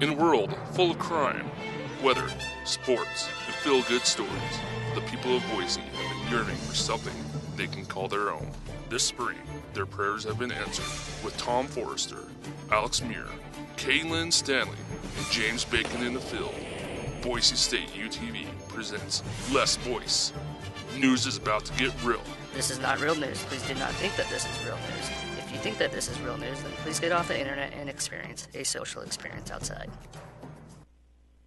In a world full of crime, weather, sports, and feel-good stories, the people of Boise have been yearning for something they can call their own. This spring, their prayers have been answered with Tom Forrester, Alex Muir, Kaylin Stanley, and James Bacon in the field. Boise State UTV presents Less Boise. News is about to get real. This is not real news. Please do not think that this is real news. If you think that this is real news, then please get off the internet and experience a social experience outside.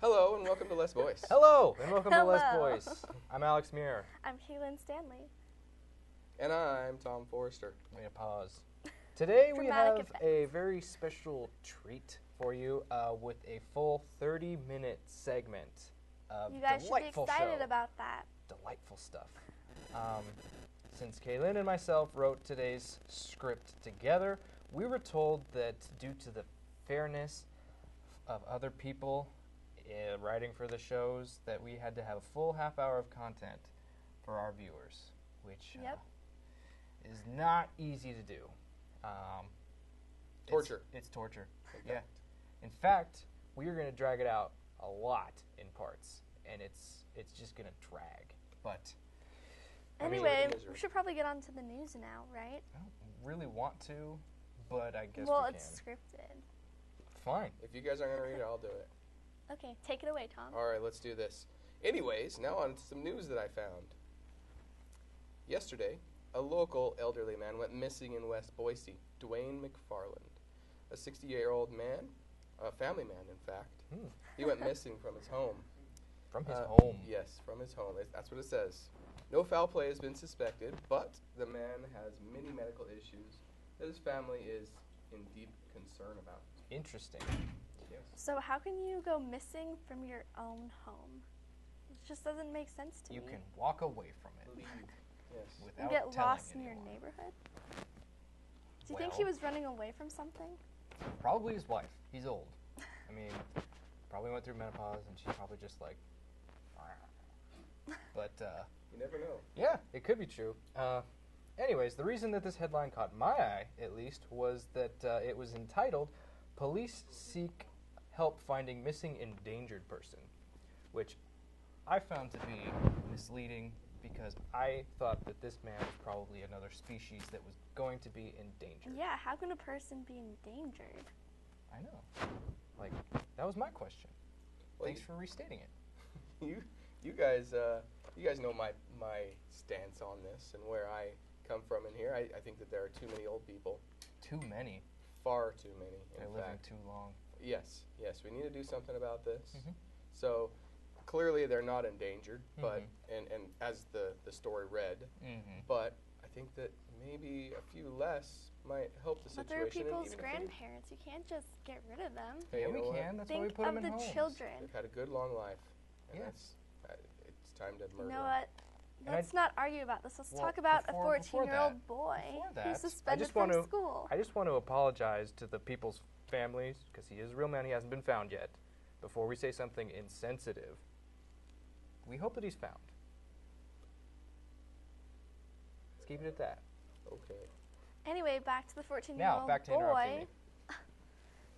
Hello and welcome to Less Boise. Hello and welcome Hello. to Less Boys. I'm Alex Muir. I'm Kaylin Stanley. And I'm Tom Forrester. Wait a pause. Today we Dramatic have effect. a very special treat for you with a full 30-minute segment of You guys should be delightful excited show. about that. Delightful stuff. Since Kaylin and myself wrote today's script together, we were told that due to the fairness of other people writing for the shows, that we had to have a full half hour of content for our viewers, which Yep. is not easy to do. Torture. It's torture. Yeah. In fact, we are going to drag it out a lot in parts, and it's just going to drag. But Anyway, misery. we should probably get on to the news now, right? I don't really want to, but I guess Well, we it's can. scripted. Fine. If you guys aren't going to read it, I'll do it. Okay, take it away, Tom. All right, let's do this. Anyways, now on to some news that I found. Yesterday, a local elderly man went missing in West Boise, Dwayne McFarland. A 60-year-old man, a family man, in fact. He went missing from his home. From his home. Yes, from his home. That's what it says. No foul play has been suspected, but the man has many medical issues that his family is in deep concern about. Interesting. Yes. So how can you go missing from your own home? It just doesn't make sense to You me. can walk away from it Yes. And without get telling lost in your anyone. neighborhood? Do you think he Well- was running away from something? Probably his wife. He's old. I mean, probably went through menopause, and she's probably just like. But You never know. yeah, it could be true. Anyways, the reason that this headline caught my eye, at least, was that it was entitled "Police Seek Help Finding Missing Endangered Person," which I found to be misleading because I thought that this man was probably another species that was going to be endangered. Yeah, how can a person be endangered? I know. Like, that was my question. Well, Thanks for restating it. You guys know my stance on this and where I come from in here. I think that there are too many old people, Too many. far too many. They're In living fact, too long. yes, we need to do something about this. Mhm. So clearly they're not endangered, but Mhm. and as the story read, Mm-hmm. but I think that maybe a few less might help the But situation. they're and people's even if grandparents. You can't just get rid of them. Hey, Yeah, you we know what? can. That's why we Think put them of in the homes. children. They've had a good long life, and Yeah. it's time to murder. You know them. what? And Let's not argue about this. Let's Well, talk about before a 14-year-old that- boy before that, who's I suspended just from want to- school. I just want to apologize to the people's families, because he is a real man. He hasn't been found yet. Before we say something insensitive, we hope that he's found. Let's keep it at that. Okay. Anyway, back to the 14-year-old Now, back to interrupting boy. me.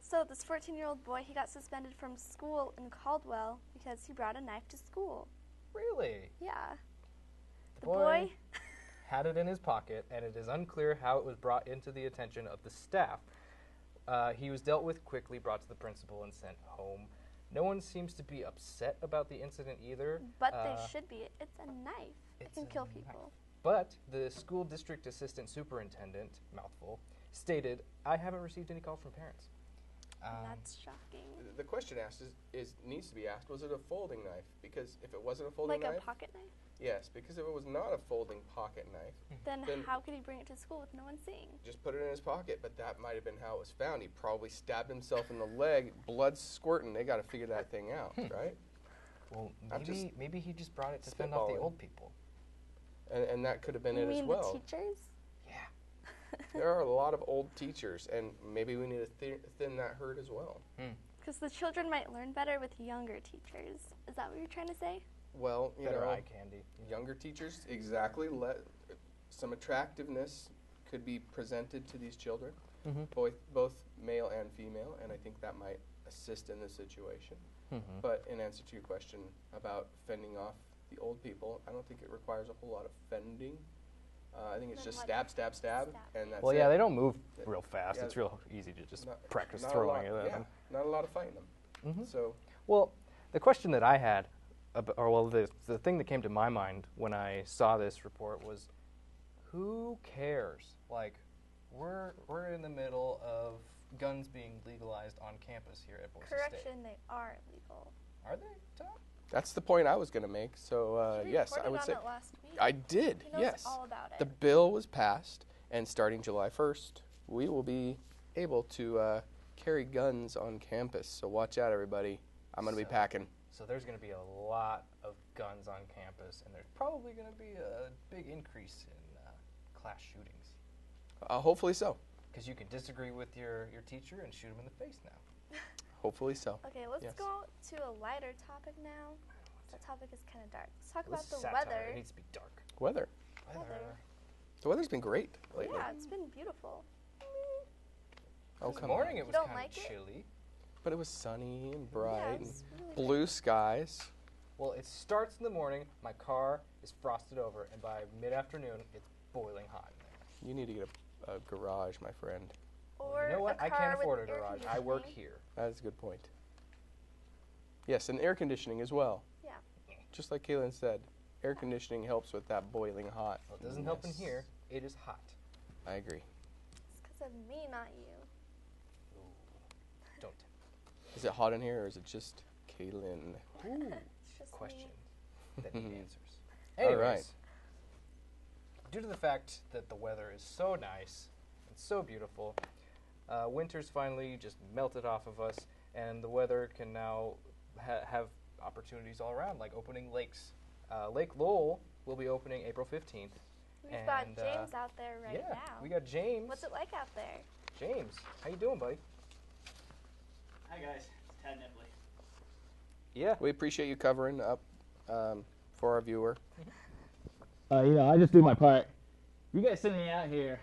So this 14-year-old boy, he got suspended from school in Caldwell because he brought a knife to school. Really? Yeah. The The boy had it in his pocket, and it is unclear how it was brought into the attention of the staff. He was dealt with quickly, brought to the principal, and sent home. No one seems to be upset about the incident either. but they should be. It's a knife. It it's can a kill knife. people. But the school district assistant superintendent, mouthful, stated, "I haven't received any call from parents." That's shocking. The question asked needs to be asked: was it a folding knife? Because if it wasn't a folding Like knife, a pocket knife? yes. Because if it was not a folding pocket knife, Then Then- how could he bring it to school with no one seeing? just put it in his pocket. But that might have been how it was found. He probably stabbed himself in the leg, blood squirting. They got to figure that thing out, right? Well, I'm just maybe he just brought it to fend off the spitballing. old people. And that could have been You it mean as well. the teachers? Yeah. There are a lot of old teachers, and maybe we need to thin that herd as well. Because the children might learn better with younger teachers. Is that what you're trying to say? Well, you Better know, eye candy. younger teachers, exactly. Let some attractiveness could be presented to these children, Mm-hmm. both male and female, and I think that might assist in this situation. Mm-hmm. But in answer to your question about fending off the old people, I don't think it requires a whole lot of fending. I think it's Then just what? stab, stab, stab, Stab. and that's Well, it. yeah, they don't move real fast. Yeah. It's real easy to just Not- practice not a throwing lot, it at yeah, them. not a lot of fighting them. Mm-hmm. So, Well, the question that I had, the thing that came to my mind when I saw this report was, who cares? Like, we're in the middle of guns being legalized on campus here at Boise State. Correction, they are illegal. Are they, Tom? that's the point I was going to make. So, You yes, I reported would on say it last week. I did. He knows Yes, all about it. the bill was passed, and starting July 1st, we will be able to carry guns on campus. So watch out, everybody. I'm going to be So- packing. So there's going to be a lot of guns on campus, and there's probably going to be a big increase in class shootings. Hopefully so. Because you can disagree with your teacher and shoot him in the face now. Hopefully so. Okay, let's Yes. go to a lighter topic now. That topic is kind of dark. Let's talk This about is the satire. weather. It needs to be dark. Weather. Weather. The weather's been great lately. Yeah, it's been beautiful. Oh, This come morning on. it was don't kind like of it? chilly. But it was sunny and Yeah, bright it's and really blue skies. Well, it starts in the morning. My car is frosted over, and by mid-afternoon, it's boiling hot in there. You need to get a garage, my friend. Or You know what? a I car can't with afford a air garage. I work conditioning. here. That is a good point. Yes, and air conditioning as well. Yeah. Just like Kaylin said, air conditioning helps with that boiling hot. Well, it doesn't help in Yes. here. It is hot. I agree. It's because of me, not you. Don't. Is it hot in here or is it just Kaylin? Ooh. It's just Questions me. that need answers. All Anyways, right. due to the fact that the weather is so nice and so beautiful, winter's finally just melted off of us, and the weather can now have opportunities all around, like opening lakes. Lake Lowell will be opening April 15th. We've got And, James out there right yeah, now. we got James. What's it like out there? James, how you doing, buddy? Hi guys, it's Tad Nipley. Yeah. We appreciate you covering up for our viewer. I just do my part. You guys send me out here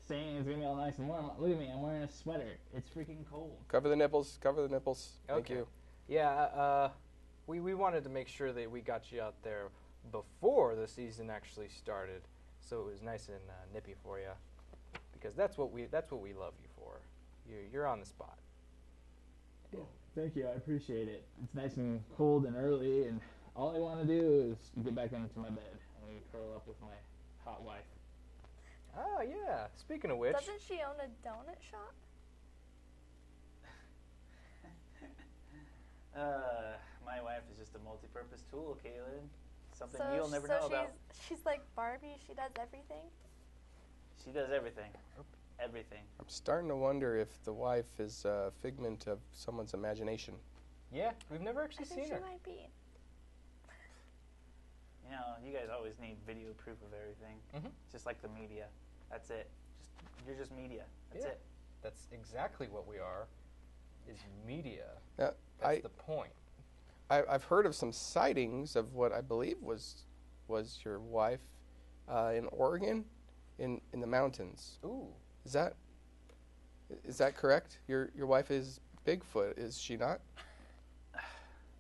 saying it's gonna be all nice and warm. Look at me, I'm wearing a sweater. It's freaking cold. Cover the nipples. Cover the nipples. Thank Okay. you. Yeah, we wanted to make sure that we got you out there before the season actually started, so it was nice and nippy for you, because that's what we love you for. You're on the spot. Yeah. Thank you, I appreciate it. It's nice and cold and early, and all I want to do is get back into my bed and curl up with my hot wife. Oh yeah. Speaking of which, Doesn't she own a donut shop? My wife is just a multi-purpose tool, Kaylin. Something So you'll sh- never so know she's, about. she's like Barbie. She does everything. She does everything. Everything. I'm starting to wonder if the wife is a figment of someone's imagination. yeah, we've never I actually think seen she her. might be. You know, you guys always need video proof of everything. Mhm. Just like the media. That's it. You're just media. That's Yeah. it. That's exactly what we are. Is media. Yeah, That's the point. I've heard of some sightings of what I believe was your wife in Oregon, in the mountains. Ooh. Is that correct? Your wife is Bigfoot, is she not?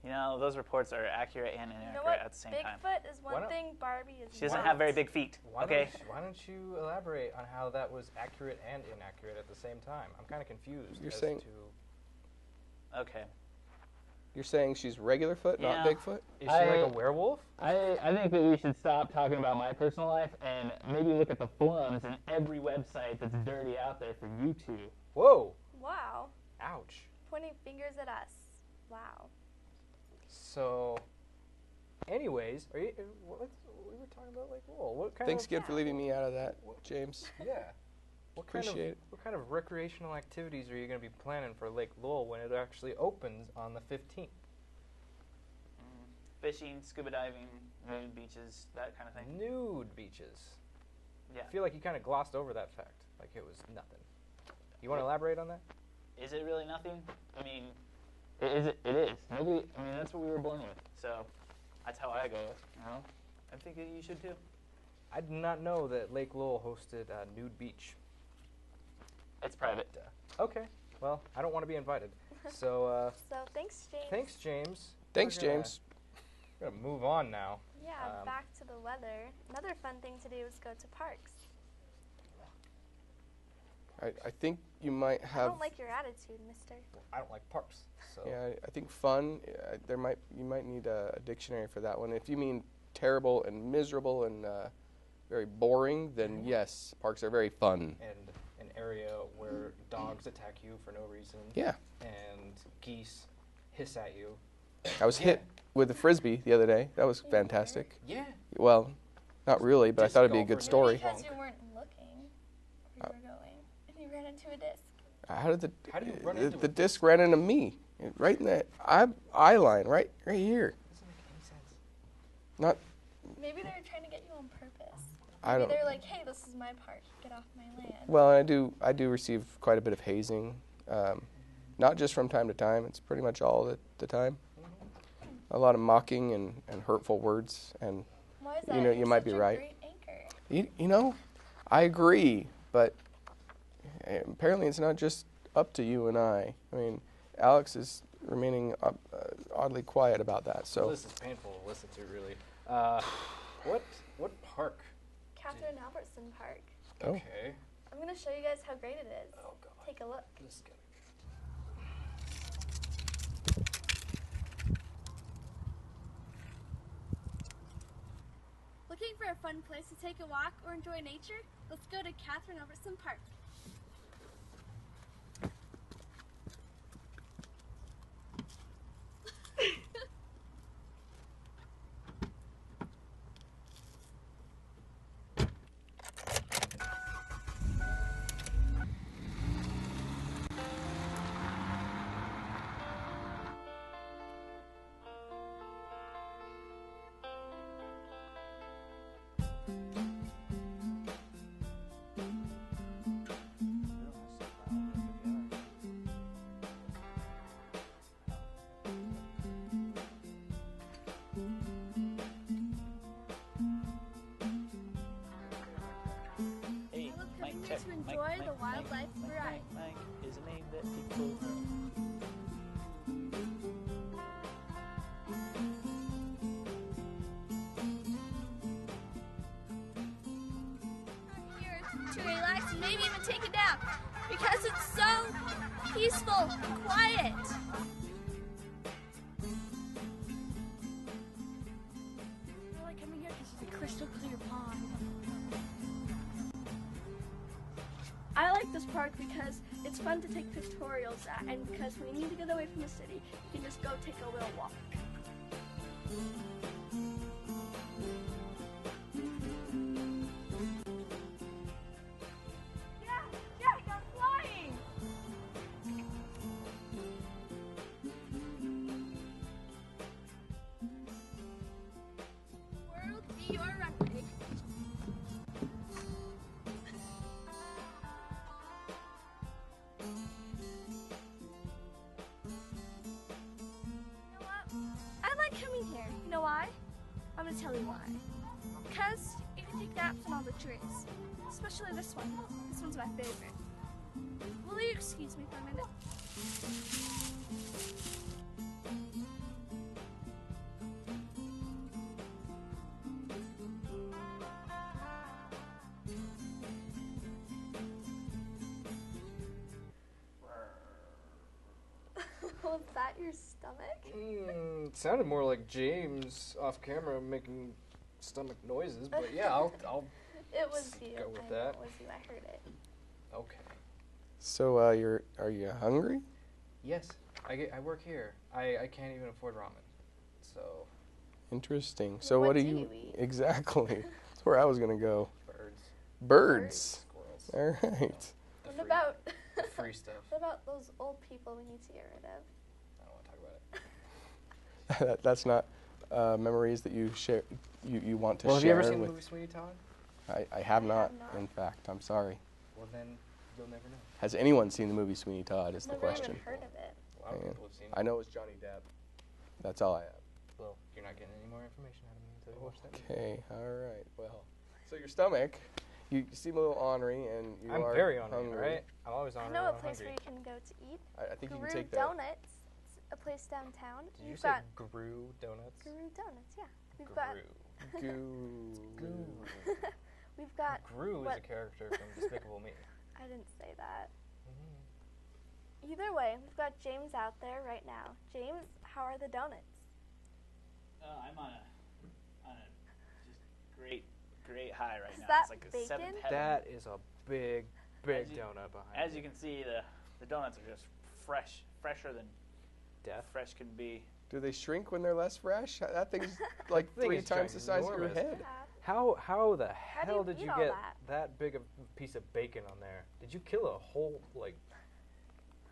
You know, those reports are accurate and inaccurate You know what? at the same time. Bigfoot is Why one don't- thing. Barbie is She doesn't not. have very big feet. Why Okay. Why don't you elaborate on how that was accurate and inaccurate at the same time? I'm kind of confused. You're as saying- to Okay. You're saying she's regular foot, not Yeah. Bigfoot? is she like a werewolf? I think that we should stop talking about my personal life and maybe look at the forums and every website that's dirty out there for you two. Whoa! Wow. Ouch. Pointing fingers at us. Wow. So, anyways, we were talking about Lake Lowell. What kind Thanks of again for leaving me out of that, James. yeah? Appreciate it. What kind of recreational activities are you going to be planning for Lake Lowell when it actually opens on the 15th? Fishing, scuba diving, nude beaches, that kind of thing. Nude beaches. Yeah. I feel like you kind of glossed over that fact, like it was nothing. You want to elaborate on that? Is it really nothing? I mean, It is. Nobody. I mean, that's what we were born with. so that's how I go. You know, I think that you should too. I did not know that Lake Lowell hosted Nude Beach. It's private. Okay. Well, I don't want to be invited. So, So thanks, James. thanks, James. Thanks, We're gonna- James. We're gonna move on now. Yeah, back to the weather. Another fun thing to do is go to parks. I think you might I have. don't like your attitude, mister. I don't like parks, so Yeah, I think fun. You might need a dictionary for that one. If you mean terrible and miserable and very boring, then yes, parks are very fun. and an area where dogs attack you for no reason. Yeah, And geese hiss at you. I was hit with a frisbee the other day. That was fantastic. Yeah. Well, not really, but I Disc thought it'd be a golfers good story. Because you weren't looking where you were going, and you ran into a disc. How did How did you run into the a disc ran into me? Right in that eye line, right here. Doesn't make any sense. Not. Maybe they were trying to get you on purpose. I Maybe don't. they're like, hey, this is my park. Get off my land. Well, I do receive quite a bit of hazing, not just from time to time. It's pretty much all the time. A lot of mocking and hurtful words, and Why is that? you know, You're you might such be a right. Great anchor. you know, I agree, but apparently it's not just up to you and I. I mean, Alex is remaining oddly quiet about that. So This is painful to listen to, really. What park? Catherine Albertson Park. Oh. Okay. I'm going to show you guys how great it is. Oh God. Take a look. This is good. Looking for a fun place to take a walk or enjoy nature? Let's go to Catherine Albertson Park. Hey, I love Mike, coming here check. to Mike, enjoy Mike, the Mike, wildlife Mike, variety. Mike is a name that people know. I'm here to relax and maybe even take a nap because it's so peaceful and quiet. I like coming here because it's a crystal clear pond. I like this park because it's fun to take pictorials at, and because when you need to get away from the city, you can just go take a little walk. Jack, I'm flying! World be your record. You know what? I like coming here. You know why? I'm gonna tell you why. Because you can take naps on all the trees. Especially this one. This one's my favorite. Will you excuse me for a minute? Was that your stomach? It sounded more like James off camera making stomach noises, but yeah, I'll It was you. Go with I know that. it was you. I heard it. okay. So are you hungry? Yes, I work here. I can't even afford ramen, so Interesting. So what what do do you you eat? exactly? That's where I was gonna go. birds, Birds. squirrels, All right. the What about the free stuff. what about those old people we need to get rid of? I don't want to talk about it. That's not memories that you share. You want to Well, have share you ever seen the with. movie Sweeney Todd? I have not. not. In fact, I'm sorry. Well, then you'll never know. Has anyone seen the movie Sweeney Todd? Is the Never question. even heard of it. A lot of Yeah. people have seen it. I know it's Johnny Depp. That's all I have. Well, you're not getting any more information out of me until you watch that movie. Okay. All right. Well, so your stomach You seem a little ornery, and I'm are very ornery, hungry. right? I'm always I ornery. know a when I'm place hungry. where you can go to eat. I think you Guru can take that. Donuts. It's a place downtown. Did you We've say got Gru Donuts? Guru Donuts, yeah. We've Gru. got Goo. we've got Gru is what- a character from Despicable Me. I didn't say that. Mm-hmm. Either way, we've got James out there right now. James, how are the donuts? I'm on a just great high right Is now. that It's like a bacon? seventh heaven. That is a big As you- donut behind As you can see, the donuts are just fresher than Death. fresh can be. Do they shrink when they're less fresh? That thing's like Thing 3 is times the size of your ginormous. head. Yeah. How the do hell you did eat you all get that? big a piece of bacon on there? Did you kill a whole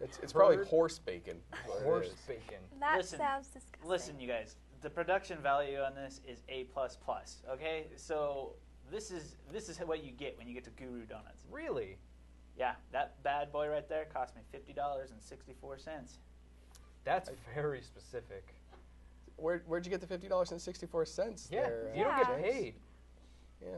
It's probably Bird. horse bacon. is what it horse is. bacon? That Listen, sounds disgusting. Listen, you guys, the production value on this is A++. Okay, so this is what you get when you get to Guru Donuts. Really? Yeah, that bad boy right there cost me $50.64. That's very specific. Where'd you get the $50.64? Yeah, there, you don't Yeah. get paid. Yeah.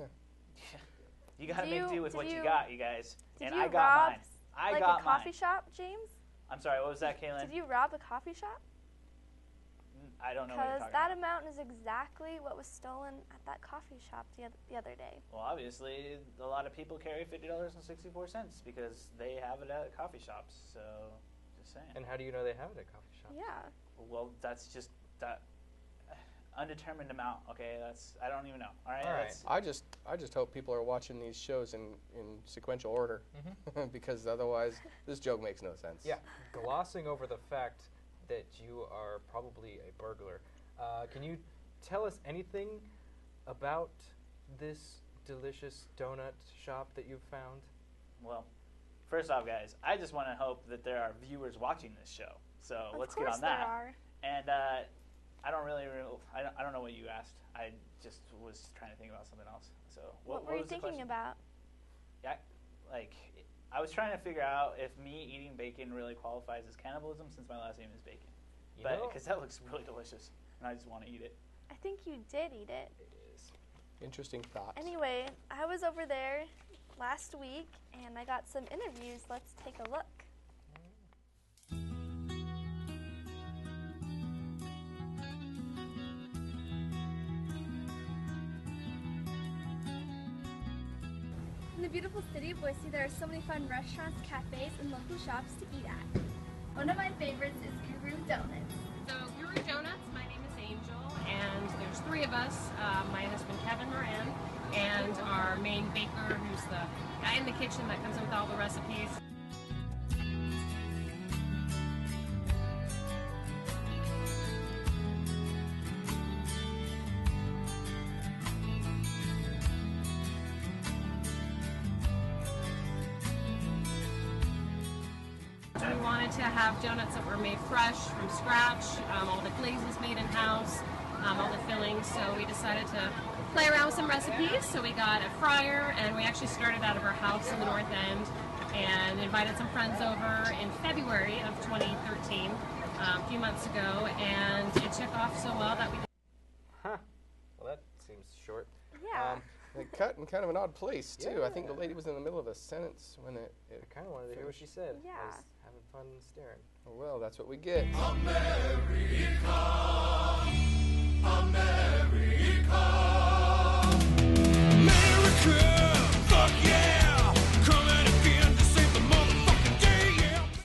You gotta Did make you- do with did what you you- got, you guys. Did And you I got rob mine. I like got a coffee mine. shop, James? I'm sorry, what was that, Kaylin? Did you rob a coffee shop? I don't know what you're Because talking that about. amount is exactly what was stolen at that coffee shop the other day. Well, obviously, a lot of people carry $50.64 because they have it at coffee shops. So, just saying. And how do you know they have it at coffee shops? Yeah. Well, that's just that undetermined amount. Okay, I don't even know. All right. All right. That's- I just hope people are watching these shows in sequential order, because otherwise this joke makes no sense. Yeah, glossing over the fact that you are probably a burglar. Can you tell us anything about this delicious donut shop that you've found? Well, first off, guys, I just want to hope that there are viewers watching this show. So let's get on that. Of course there are. And I don't really, I don't know what you asked. I just was trying to think about something else. So What were you was the thinking question? about? Yeah, like I was trying to figure out if me eating bacon really qualifies as cannibalism, since my last name is Bacon. You But know, because that looks really delicious, and I just want to eat it. I think you did eat it. it is. Interesting thought. Anyway, I was over there last week and I got some interviews. Let's take a look. In the beautiful city of Boise, there are so many fun restaurants, cafes, and local shops to eat at. One of my favorites is Guru Donuts. So Guru Donuts, my name is Angel, and there's 3 of us, my husband Kevin Moran, and our main baker, who's the guy in the kitchen that comes up with all the recipes. We wanted to have donuts that were made fresh, from scratch, all the glaze is made in-house, all the fillings, so we decided to play around with some recipes. So we got a fryer, and we actually started out of our house in the North End, and invited some friends over in February of 2013, a few months ago, and it took off so well that we Huh. Well, that seems short. Yeah. They cut in kind of an odd place too. I think the Yeah. lady was in the middle of a sentence when it I kind of wanted to hear what she said. Yeah. I was having fun staring. oh, well, that's what we get. America,